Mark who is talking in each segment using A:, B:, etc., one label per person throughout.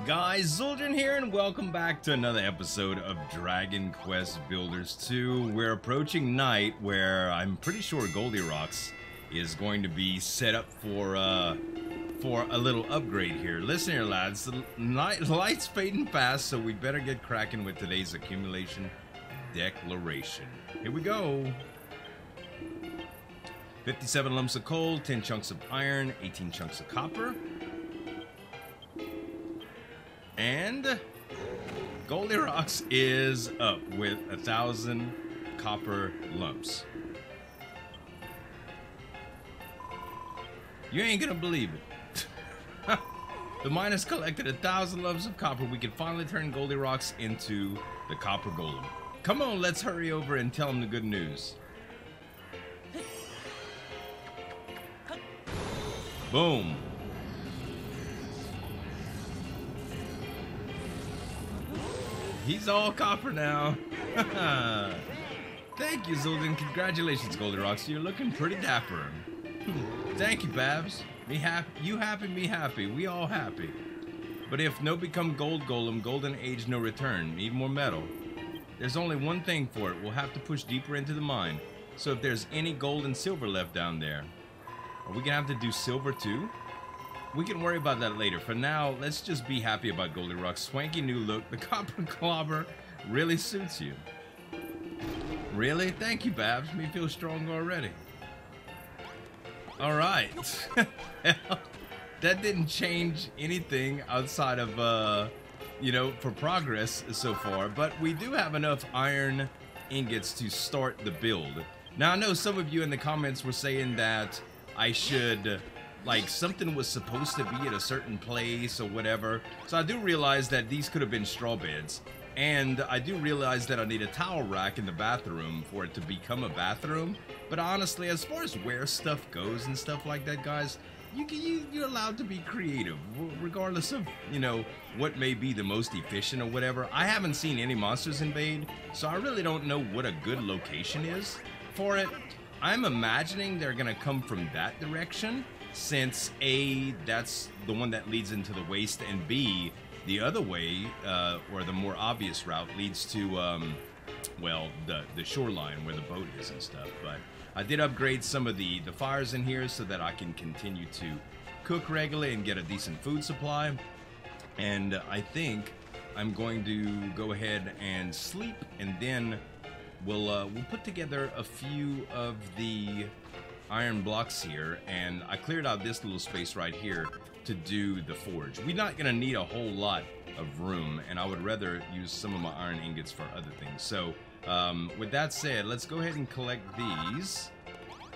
A: Guys, Zueljin here, and welcome back to another episode of Dragon Quest Builders 2. We're approaching night, where I'm pretty sure Goldilocks is going to be set up for a little upgrade here. Listen here, lads, the light's fading fast, so we better get cracking with today's accumulation declaration. Here we go. 57 lumps of coal, 10 chunks of iron, 18 chunks of copper. And Goldilocks is up with 1,000 copper lumps. You ain't gonna believe it. The mine has collected 1,000 lumps of copper. We can finally turn Goldilocks into the copper golem. Come on, let's hurry over and tell him the good news. Boom. He's all copper now. Thank you, Zueljin. Congratulations, Goldilocks. You're looking pretty dapper. Thank you, Babs. Me happy, you happy, me happy. We all happy. But if no become gold golem, golden age no return. Need more metal. There's only one thing for it. We'll have to push deeper into the mine. So if there's any gold and silver left down there, are we gonna have to do silver too? We can worry about that later. For now, let's just be happy about Goldilocks' swanky new look. The copper clobber really suits you. Really? Thank you, Babs. Me feel strong already. Alright. That didn't change anything outside of, you know, for progress so far. But we do have enough iron ingots to start the build. Now, I know some of you in the comments were saying that I should... like something was supposed to be at a certain place or whatever. So I do realize that these could have been straw beds. And I do realize that I need a towel rack in the bathroom for it to become a bathroom. But honestly, as far as where stuff goes and stuff like that, guys, you're allowed to be creative, regardless of, you know, what may be the most efficient or whatever. I haven't seen any monsters invade, so I really don't know what a good location is for it. I'm imagining they're gonna come from that direction, since A, that's the one that leads into the waste, and B, the other way, or the more obvious route, leads to, well, the shoreline where the boat is and stuff. But I did upgrade some of the fires in here so that I can continue to cook regularly and get a decent food supply. And I think I'm going to go ahead and sleep, and then we'll put together a few of the iron blocks here, and I cleared out this little space right here to do the forge. We're not gonna need a whole lot of room, and I would rather use some of my iron ingots for other things. So with that said, let's go ahead and collect these,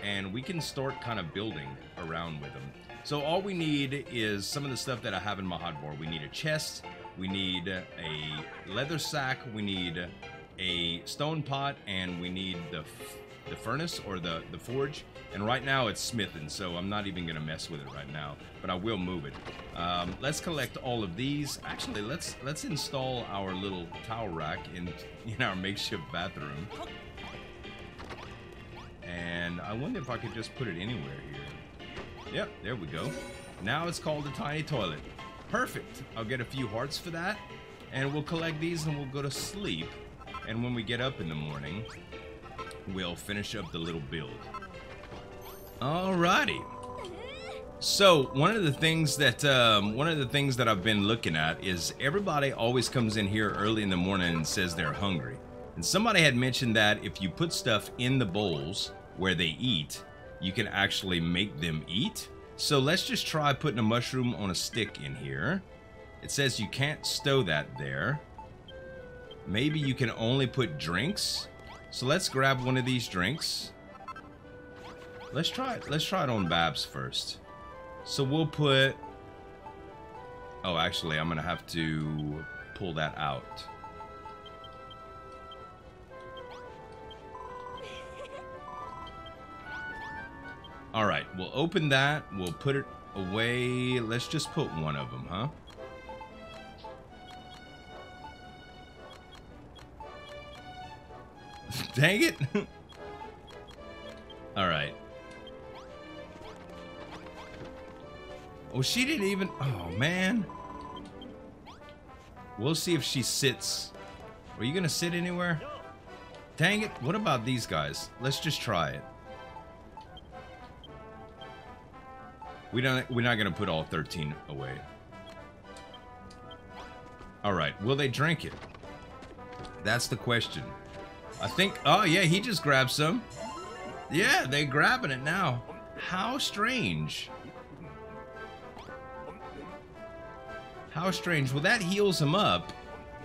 A: and we can start kind of building around with them. So all we need is some of the stuff that I have in my hotbar. We need a chest, we need a leather sack, we need a stone pot, and we need the furnace or the forge. And right now it's smithing, so I'm not even gonna mess with it right now, but I will move it. Let's collect all of these. Actually, let's install our little towel rack in our makeshift bathroom. And I wonder if I could just put it anywhere here. Yep, there we go. Now it's called a tiny toilet. Perfect. I'll get a few hearts for that, and we'll collect these and we'll go to sleep. And when we get up in the morning, we'll finish up the little build. Alrighty. So one of the things that I've been looking at is everybody always comes in here early in the morning and says they're hungry. And somebody had mentioned that if you put stuff in the bowls where they eat, you can actually make them eat. So let's just try putting a mushroom on a stick in here. It says you can't stow that there. Maybe you can only put drinks. So let's grab one of these drinks. Let's try it on Babs first. So we'll put... oh, actually, I'm gonna have to pull that out. Alright, we'll open that. We'll put it away. Let's just put one of them, huh? Dang it! Alright. Oh, she didn't even... oh, man. We'll see if she sits. Are you gonna sit anywhere? Dang it. What about these guys? Let's just try it. We're not gonna put all 13 away. Alright, will they drink it? That's the question. I think, oh yeah, he just grabbed some. Yeah, they're grabbing it now. How strange. How strange. Well, that heals him up,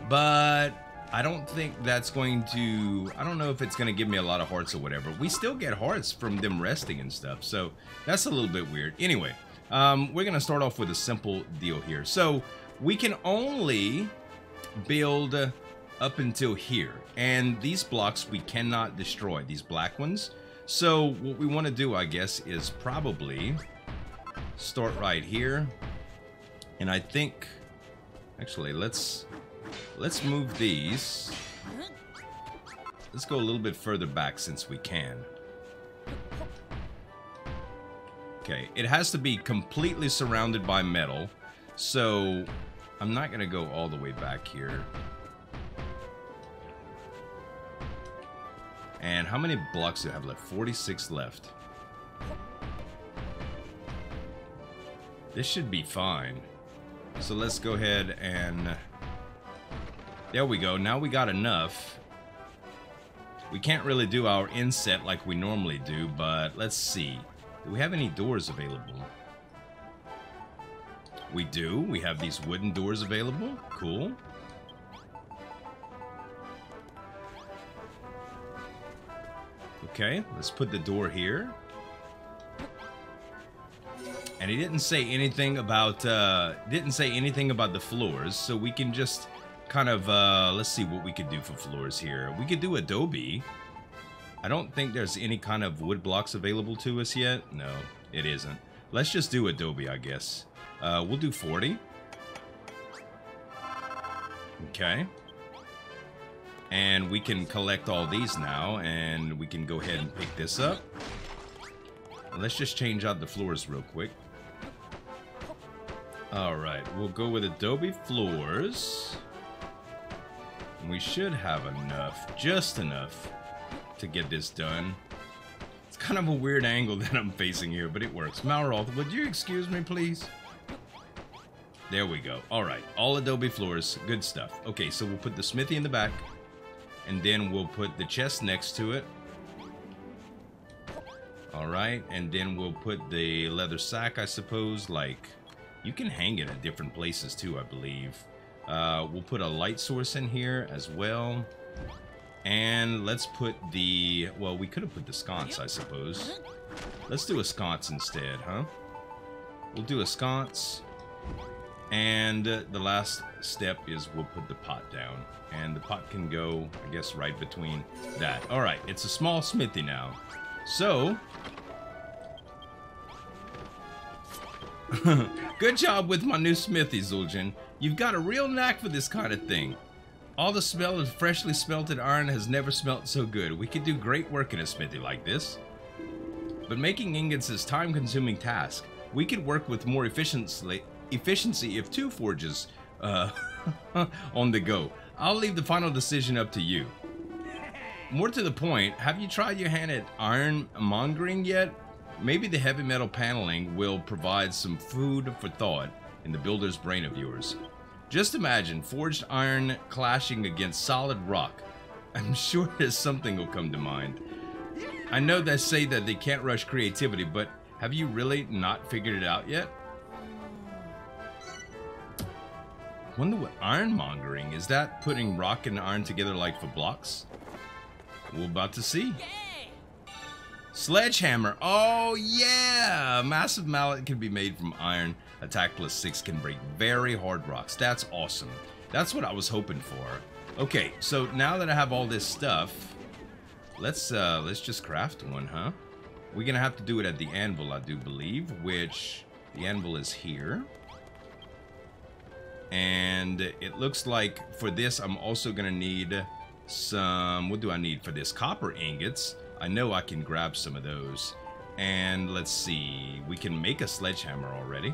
A: but I don't think that's going to, I don't know if it's going to give me a lot of hearts or whatever. We still get hearts from them resting and stuff, so that's a little bit weird. Anyway, we're going to start off with a simple deal here. So we can only build up until here, and these blocks we cannot destroy, these black ones. So what we want to do, I guess, is probably start right here. And I think, actually, let's move these. Let's go a little bit further back since we can. Okay, it has to be completely surrounded by metal. So I'm not going to go all the way back here. And how many blocks do I have left? 46 left. This should be fine. So let's go ahead and... There we go. Now we got enough. We can't really do our inset like we normally do, but let's see. Do we have any doors available? We do. We have these wooden doors available. Cool. Okay, let's put the door here. And he didn't say anything about the floors, so we can just kind of let's see what we could do for floors here. We could do adobe. I don't think there's any kind of wood blocks available to us yet. No, it isn't. Let's just do adobe, I guess. We'll do 40. Okay. And we can collect all these now, and we can go ahead and pick this up. Let's just change out the floors real quick. Alright, we'll go with adobe floors. We should have enough, just enough, to get this done. It's kind of a weird angle that I'm facing here, but it works. Malroth, would you excuse me, please? There we go. Alright, all adobe floors, good stuff. Okay, so we'll put the smithy in the back. And then we'll put the chest next to it. Alright, and then we'll put the leather sack, I suppose. Like, you can hang it at different places too, I believe. We'll put a light source in here as well. And let's put the... Well, we could have put the sconce, I suppose. Let's do a sconce instead, huh? We'll do a sconce. And the last step is we'll put the pot down. And the pot can go, I guess, right between that. Alright, it's a small smithy now. So... Good job with my new smithy, Zueljin. You've got a real knack for this kind of thing. All the smell of freshly smelted iron has never smelt so good. We could do great work in a smithy like this. But making ingots is a time-consuming task. We could work with more efficiency if 2 forges on the go. I'll leave the final decision up to you. More to the point, have you tried your hand at iron mongering yet? Maybe the heavy metal paneling will provide some food for thought in the builder's brain of yours. Just imagine forged iron clashing against solid rock. I'm sure there's something will come to mind. I know they say that they can't rush creativity, but have you really not figured it out yet? Wonder what ironmongering is. That putting rock and iron together like for blocks? We're about to see. Sledgehammer. Oh yeah, massive mallet can be made from iron. Attack +6 can break very hard rocks. That's awesome. That's what I was hoping for. Okay, so now that I have all this stuff, let's just craft one, huh? We're gonna have to do it at the anvil, I do believe, which the anvil is here. And it looks like for this, I'm also gonna need some, what do I need for this? Copper ingots. I know I can grab some of those. And let's see, we can make a sledgehammer already.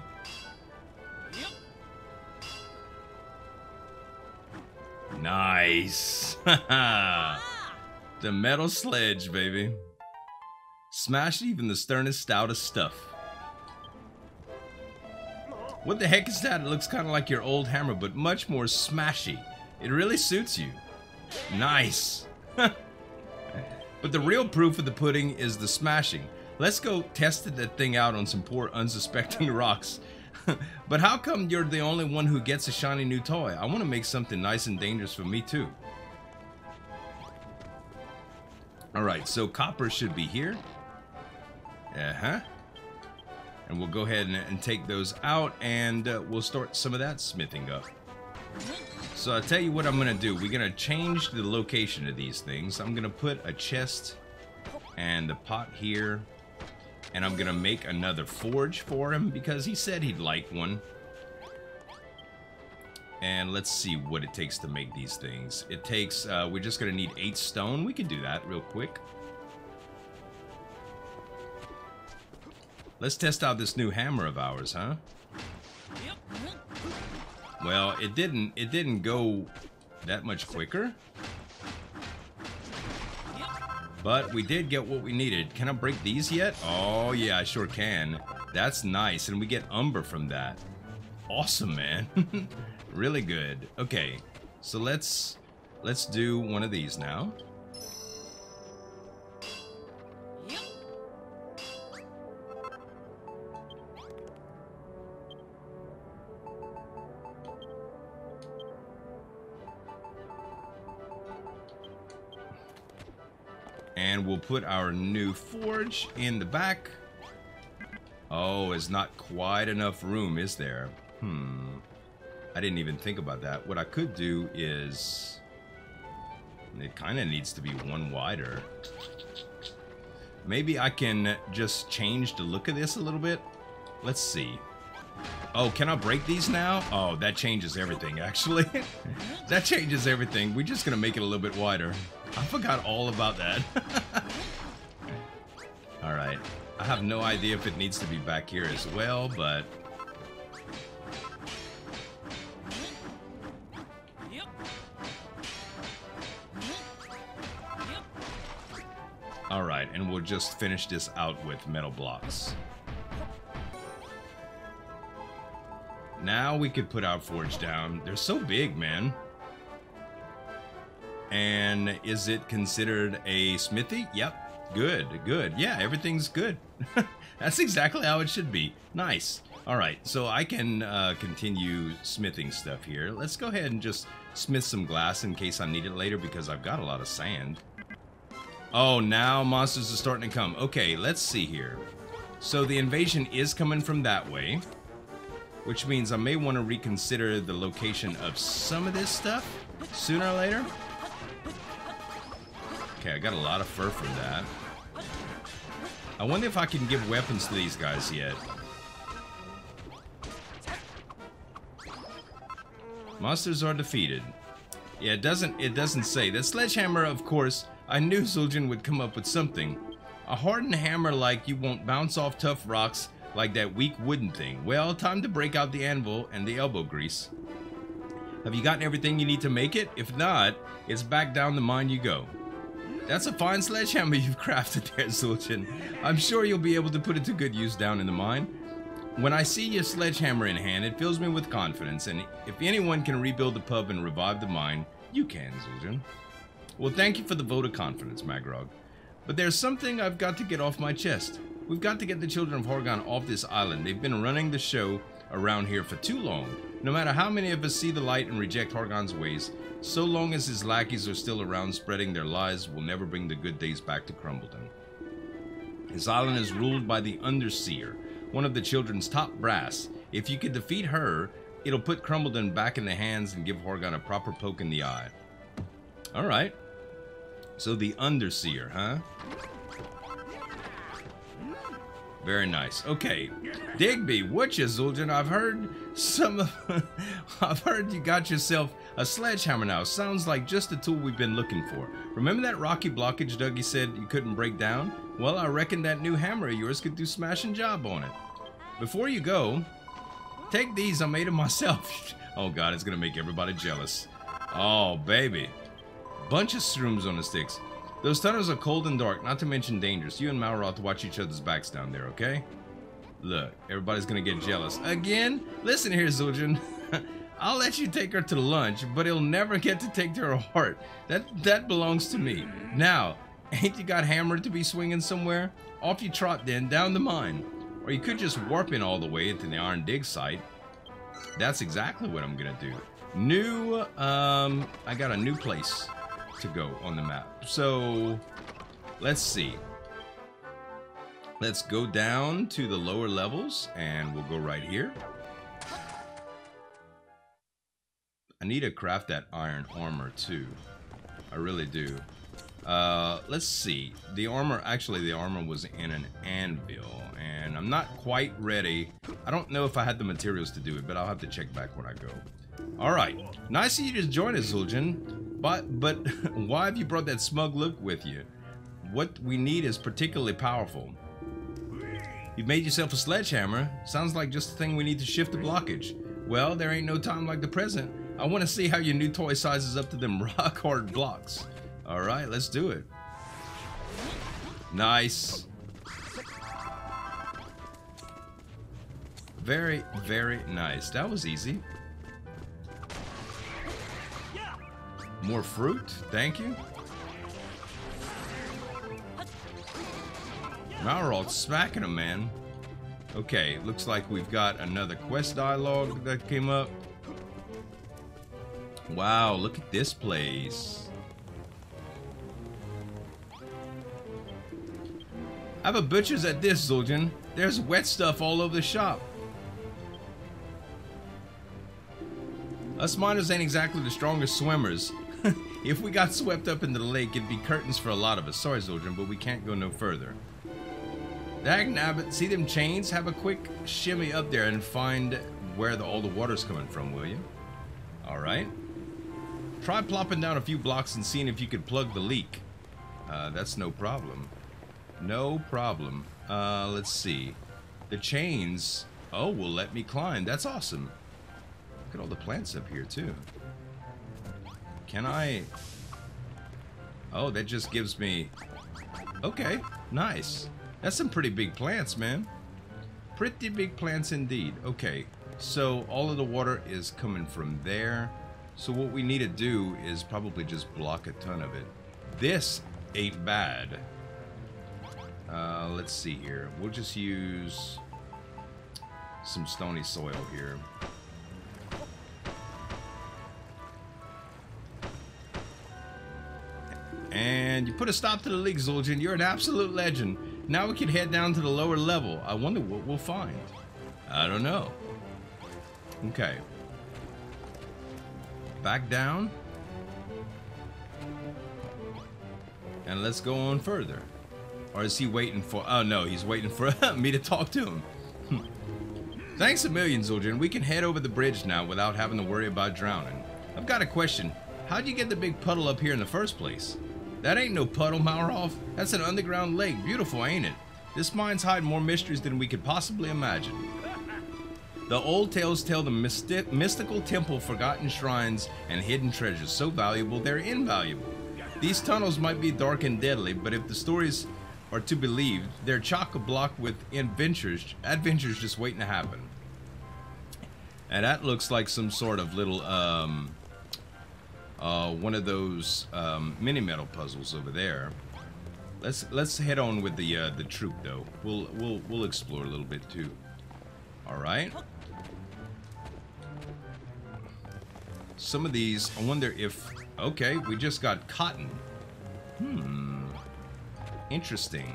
A: Nice. The metal sledge, baby. Smashed even the sternest, stoutest stuff. What the heck is that? It looks kind of like your old hammer, but much more smashy. It really suits you. Nice. But the real proof of the pudding is the smashing. Let's go test that thing out on some poor unsuspecting rocks. But how come you're the only one who gets a shiny new toy? I want to make something nice and dangerous for me too. Alright, so copper should be here. Uh-huh. And we'll go ahead and take those out, and we'll start some of that smithing up. So I'll tell you what I'm going to do. We're going to change the location of these things. I'm going to put a chest and the pot here. And I'm going to make another forge for him because he said he'd like one. And let's see what it takes to make these things. It takes, we're just going to need 8 stone. We can do that real quick. Let's test out this new hammer of ours, huh? Well, it didn't go that much quicker. But we did get what we needed. Can I break these yet? Oh, yeah, I sure can. That's nice, and we get umber from that. Awesome, man. Really good. Okay, so let's do one of these now. And we'll put our new forge in the back. Oh, it's not quite enough room, is there? I didn't even think about that. What I could do is... it kind of needs to be one wider. Maybe I can just change the look of this a little bit. Let's see. Oh, can I break these now? Oh, that changes everything, actually. That changes everything. We're just going to make it a little bit wider. I forgot all about that. Alright. I have no idea if it needs to be back here as well, but... Alright, and we'll just finish this out with metal blocks. Now we could put our forge down. They're so big, man. And is it considered a smithy? Yep. Good, good. Yeah, everything's good. That's exactly how it should be. Nice. Alright, so I can continue smithing stuff here. Let's go ahead and just smith some glass in case I need it later because I've got a lot of sand. Oh, now monsters are starting to come. Okay, let's see here. So the invasion is coming from that way, which means I may want to reconsider the location of some of this stuff sooner or later. Okay, I got a lot of fur from that. I wonder if I can give weapons to these guys yet. Monsters are defeated. Yeah, it doesn't say. The sledgehammer, of course, I knew Zueljin would come up with something. A hardened hammer like you won't bounce off tough rocks like that weak wooden thing. Well, time to break out the anvil and the elbow grease. Have you gotten everything you need to make it? If not, it's back down the mine you go. That's a fine sledgehammer you've crafted there, Zueljin. I'm sure you'll be able to put it to good use down in the mine. When I see your sledgehammer in hand, it fills me with confidence, and if anyone can rebuild the pub and revive the mine, you can, Zueljin. Well, thank you for the vote of confidence, Magrog. But there's something I've got to get off my chest. We've got to get the children of Horgon off this island. They've been running the show around here for too long. No matter how many of us see the light and reject Horgon's ways, so long as his lackeys are still around spreading their lies, we'll never bring the good days back to Crumbleton. His island is ruled by the Underseer, one of the children's top brass. If you could defeat her, it'll put Crumbleton back in the hands and give Horgon a proper poke in the eye. Alright. So the Underseer, huh? Very nice. Okay. Digby, whatcha, Zueljin? I've heard you got yourself a sledgehammer now. Sounds like just the tool we've been looking for. Remember that rocky blockage Dougie said you couldn't break down? Well, I reckon that new hammer of yours could do smashing job on it. Before you go, take these. I made them myself. Oh god, it's gonna make everybody jealous. Oh, baby. Bunch of shrooms on the sticks. Those tunnels are cold and dark, not to mention dangerous. You and Malroth have to watch each other's backs down there, okay? Look, everybody's gonna get jealous. Again? Listen here, Zueljin. I'll let you take her to lunch, but he'll never get to take to her heart. That belongs to me. Now, ain't you got hammered to be swinging somewhere? Off you trot then, down the mine. Or you could just warp in all the way into the Iron Dig site. That's exactly what I'm gonna do. I got a new place to go on the map. So, let's see. Let's go down to the lower levels, and we'll go right here. I need to craft that iron armor, too. I really do. Let's see. The armor was in an anvil, and I'm not quite ready. I don't know if I had the materials to do it, but I'll have to check back when I go. Alright. Nice of you to join us, Zueljin. But why have you brought that smug look with you? What we need is particularly powerful. You've made yourself a sledgehammer. Sounds like just the thing we need to shift the blockage. Well, there ain't no time like the present. I want to see how your new toy sizes up to them rock-hard blocks. Alright, let's do it. Nice. Very, very nice. That was easy. More fruit, thank you. Malroth's smacking him, man. Okay, looks like we've got another quest dialogue that came up. Wow, look at this place. I have a butcher's at this, Zueljin. There's wet stuff all over the shop. Us miners ain't exactly the strongest swimmers. If we got swept up into the lake, it'd be curtains for a lot of us. Sorry, Zueljin, but we can't go no further. Dagnabbit, see them chains? Have a quick shimmy up there and find where all the water's coming from, will you? Alright. Try plopping down a few blocks and seeing if you could plug the leak. That's no problem. No problem. Let's see. The chains, oh, will let me climb. That's awesome. Look at all the plants up here, too. Can I... Oh, that just gives me... Okay, nice. That's some pretty big plants, man. Pretty big plants indeed. Okay, so all of the water is coming from there. So what we need to do is probably just block a ton of it. This ain't bad. Let's see here. We'll just use some stony soil here. And you put a stop to the leak, Zueljin. You're an absolute legend. Now we can head down to the lower level. I wonder what we'll find. I don't know. Okay. Back down. And let's go on further. Or is he waiting for... Oh, no. He's waiting for me to talk to him. Thanks a million, Zueljin. We can head over the bridge now without having to worry about drowning. I've got a question. How'd you get the big puddle up here in the first place? That ain't no puddle, Malroth. That's an underground lake. Beautiful, ain't it? This mine's hide more mysteries than we could possibly imagine. The old tales tell the mystical temple, forgotten shrines, and hidden treasures so valuable they're invaluable. These tunnels might be dark and deadly, but if the stories are to be believed, they're chock-a-block with adventures just waiting to happen. And that looks like some sort of little, one of those mini metal puzzles over there. Let's head on with the troop though. We'll explore a little bit too. All right. Some of these, I wonder if... Okay, we just got cotton. Interesting.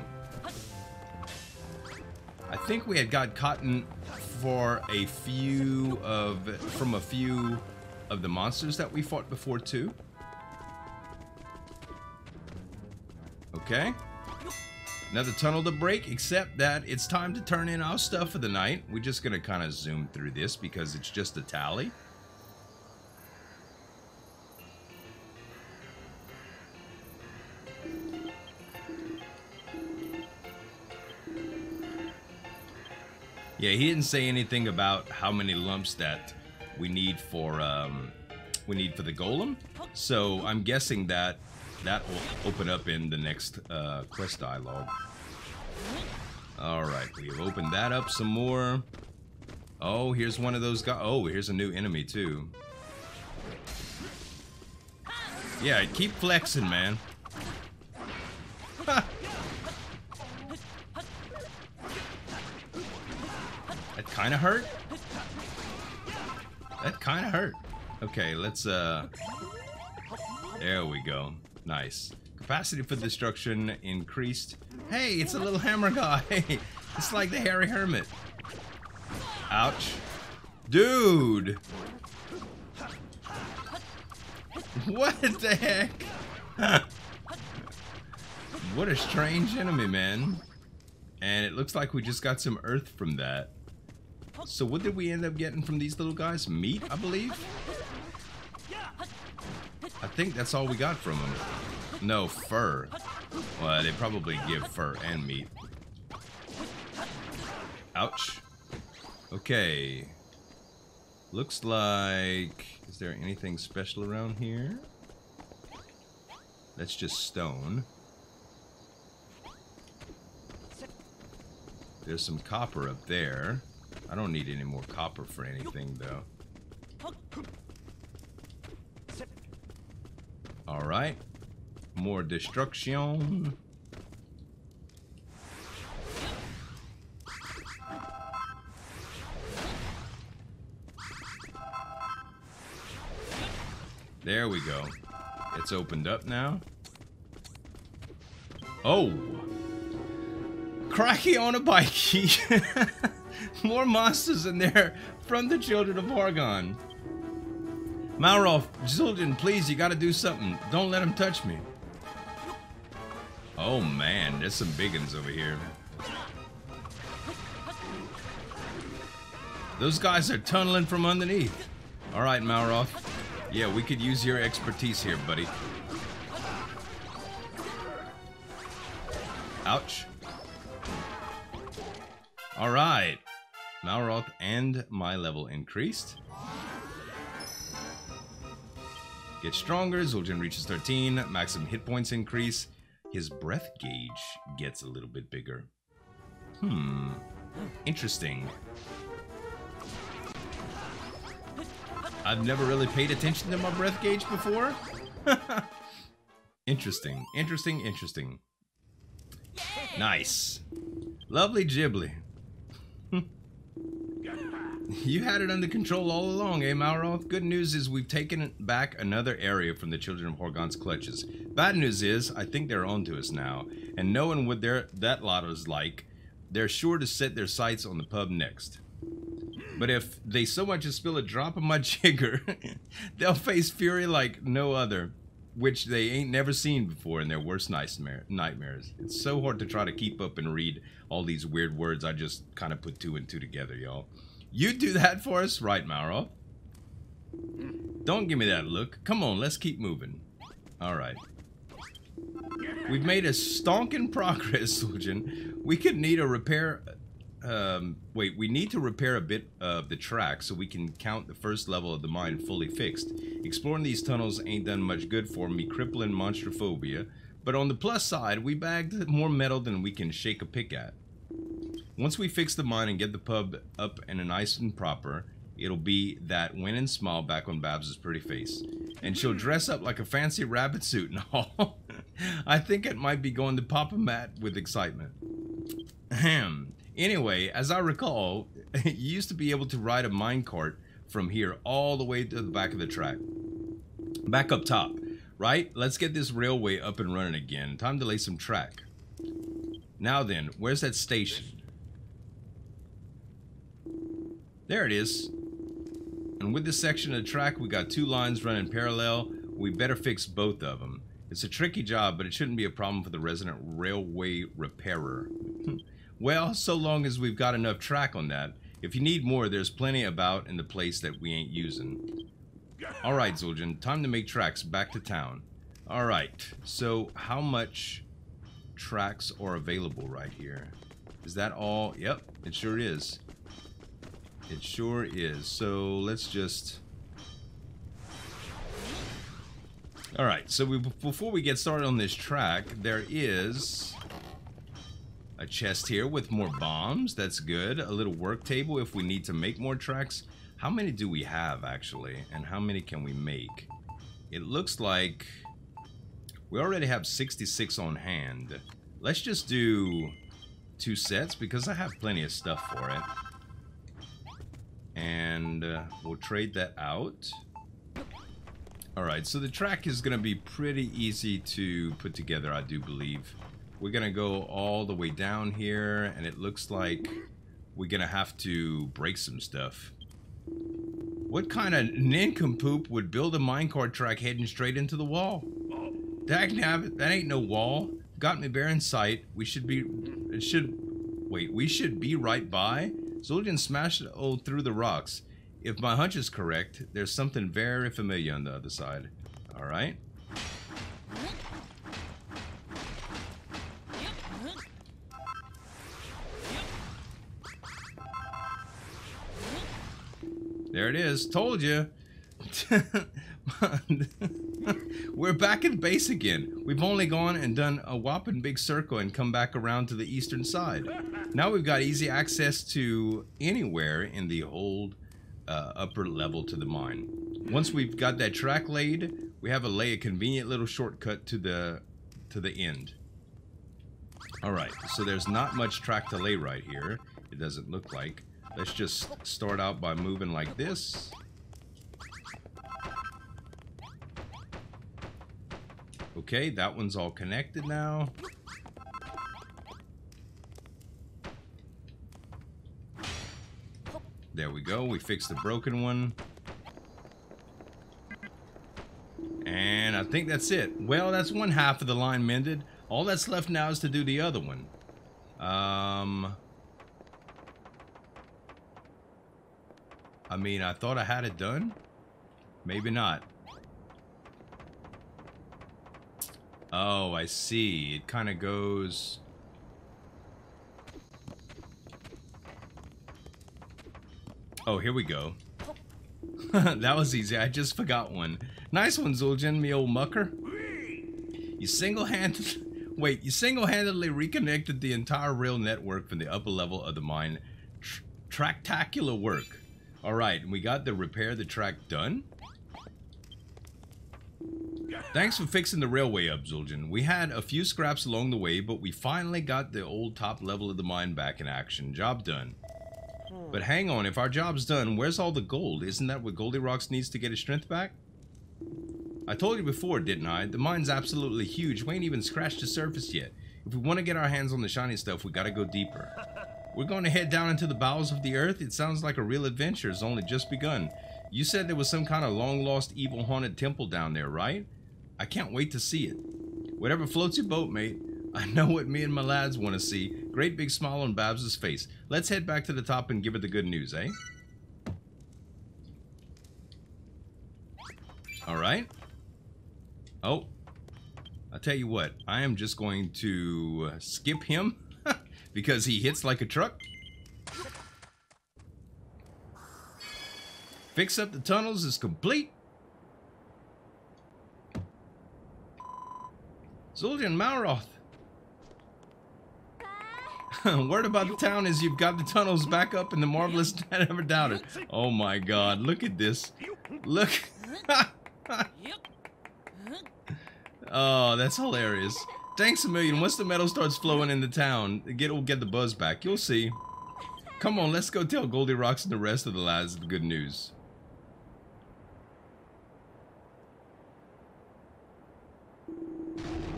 A: I think we had got cotton for from a few of the monsters that we fought before too. Okay. Another tunnel to break, except that it's time to turn in our stuff for the night. We're just gonna kind of zoom through this because it's just a tally. Yeah, he didn't say anything about how many lumps that we need for we need for the golem. So I'm guessing that that will open up in the next quest dialogue. Alright, we've opened that up some more. Oh, here's one of those guys. Oh, here's a new enemy too. Yeah, keep flexing, man. That kind of hurt. That kind of hurt. Okay, let's there we go. Nice. Capacity for destruction increased. Hey, it's a little hammer guy. It's like the hairy hermit. Ouch. Dude. What the heck? What a strange enemy, man. And it looks like we just got some earth from that. So what did we end up getting from these little guys? Meat, I believe? I think that's all we got from them. No, fur. Well, they probably give fur and meat. Ouch. Okay. Looks like... Is there anything special around here? That's just stone. There's some copper up there. I don't need any more copper for anything, though. Alright. More destruction. There we go. It's opened up now. Oh! Cracky on a bikey. More monsters in there from the Children of Horgon. Malroth, Zueljin, please, you gotta do something. Don't let him touch me. Oh man, there's some big ones over here. Those guys are tunneling from underneath. Alright, Malroth. Yeah, we could use your expertise here, buddy. Ouch. Alright. Malroth and my level increased. Get stronger. Zueljin reaches 13. Maximum hit points increase. His breath gauge gets a little bit bigger. Interesting. I've never really paid attention to my breath gauge before. Interesting. Interesting. Interesting. Nice. Lovely Ghibli. You had it under control all along, eh, Malroth? Good news is we've taken back another area from the Children of Horgon's clutches. Bad news is, I think they're onto us now, and knowing what that lot is like, they're sure to set their sights on the pub next. But if they so much as spill a drop of my jigger, they'll face fury like no other, which they ain't never seen before in their worst nightmares. It's so hard to try to keep up and read all these weird words. I just kind of put two and two together, y'all. You do that for us? Right, Malroth? Don't give me that look. Come on, let's keep moving. Alright. We've made a stonking progress, Zueljin. We could need a repair... wait, we need to repair a bit of the track so we can count the first level of the mine fully fixed. Exploring these tunnels ain't done much good for me crippling monstrophobia, but on the plus side, we bagged more metal than we can shake a pick at. Once we fix the mine and get the pub up and nice and proper, it'll be that win and smile back on Babs' pretty face. And she'll dress up like a fancy rabbit suit and all. I think it might be going to pop a mat with excitement. Ahem. Anyway, as I recall, you used to be able to ride a minecart from here all the way to the back of the track. Back up top, right? Let's get this railway up and running again. Time to lay some track. Now then, where's that station? There it is. And with this section of the track, we got two lines running parallel. We better fix both of them. It's a tricky job, but it shouldn't be a problem for the resident railway repairer. Well, so long as we've got enough track on that. If you need more, there's plenty about in the place that we ain't using. Alright, Zueljin, time to make tracks back to town. Alright, so how much tracks are available right here? Is that all? Yep, it sure is. It sure is. So let's just right, so before we get started on this track, there is a chest here with more bombs. That's good. A little work table if we need to make more tracks. How many do we have, actually? And how many can we make? It looks like we already have 66 on hand. Let's just do 2 sets because I have plenty of stuff for it. And we'll trade that out. Alright, so the track is going to be pretty easy to put together, I do believe. We're going to go all the way down here, and it looks like we're going to have to break some stuff. What kind of nincompoop would build a minecart track heading straight into the wall? Dagnabbit, that ain't no wall. Got me bare in sight. We should be right by. Zueljin smashed it all through the rocks. If my hunch is correct, there's something very familiar on the other side. Alright. There it is. Told you. We're back in base again. We've only gone and done a whopping big circle and come back around to the eastern side. Now we've got easy access to anywhere in the whole upper level to the mine. Once we've got that track laid, we have a convenient little shortcut to the end. Alright, so there's not much track to lay right here. It doesn't look like. Let's just start out by moving like this. Okay, that one's all connected now. There we go, we fixed the broken one. And I think that's it. Well, that's one half of the line mended. All that's left now is to do the other one. I mean, I thought I had it done. Maybe not. Oh, I see. It kind of goes... Oh, here we go. That was easy. I just forgot one. Nice one, Zueljin, me old mucker. You single-handedly reconnected the entire rail network from the upper level of the mine. Tractacular work. Alright, we got the repair the track done. Thanks for fixing the railway up, Zueljin. We had a few scraps along the way, but we finally got the old top level of the mine back in action. Job done. But hang on, if our job's done, where's all the gold? Isn't that what Goldilocks needs to get his strength back? I told you before, didn't I? The mine's absolutely huge. We ain't even scratched the surface yet. If we want to get our hands on the shiny stuff, we gotta go deeper. We're going to head down into the bowels of the earth. It sounds like a real adventure has only just begun. You said there was some kind of long-lost, evil-haunted temple down there, right? I can't wait to see it. Whatever floats your boat, mate. I know what me and my lads want to see. Great big smile on Babs' face. Let's head back to the top and give her the good news, eh? Alright. Oh. I'll tell you what. I am just going to skip him. Because he hits like a truck. Fix up the tunnels is complete. Zueljin Malroth. Word about the town is you've got the tunnels back up and the marvelous I never doubted. Oh my god, look at this. Look. Oh, that's hilarious. Thanks a million. Once the metal starts flowing in the town, we'll get the buzz back. You'll see. Come on, let's go tell Goldilocks and the rest of the lads the good news.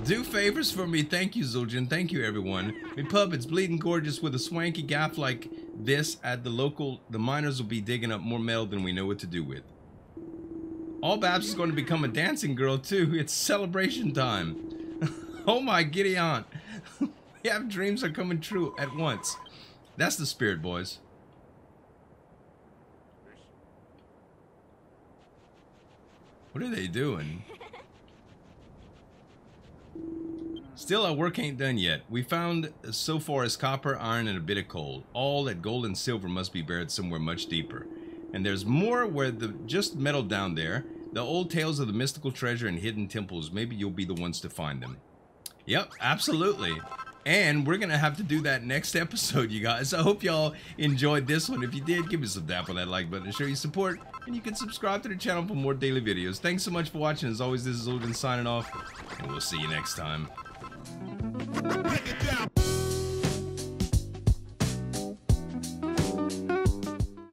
A: Do favors for me. Thank you, Zueljin. Thank you, everyone. Me pub, it's bleeding gorgeous with a swanky gaff like this at the local. The miners will be digging up more metal than we know what to do with. All Babs is going to become a dancing girl, too. It's celebration time. Oh my giddy aunt. We have dreams are coming true at once. That's the spirit, boys. What are they doing? Still, our work ain't done yet. We found so far as copper, iron, and a bit of coal. All that gold and silver must be buried somewhere much deeper. And there's more where just metal down there. The old tales of the mystical treasure and hidden temples. Maybe you'll be the ones to find them. Yep, absolutely. And we're going to have to do that next episode, you guys. I hope y'all enjoyed this one. If you did, give us a tap on that like button to show your support. And you can subscribe to the channel for more daily videos. Thanks so much for watching. As always, this is Zueljin signing off. And we'll see you next time. Break it down.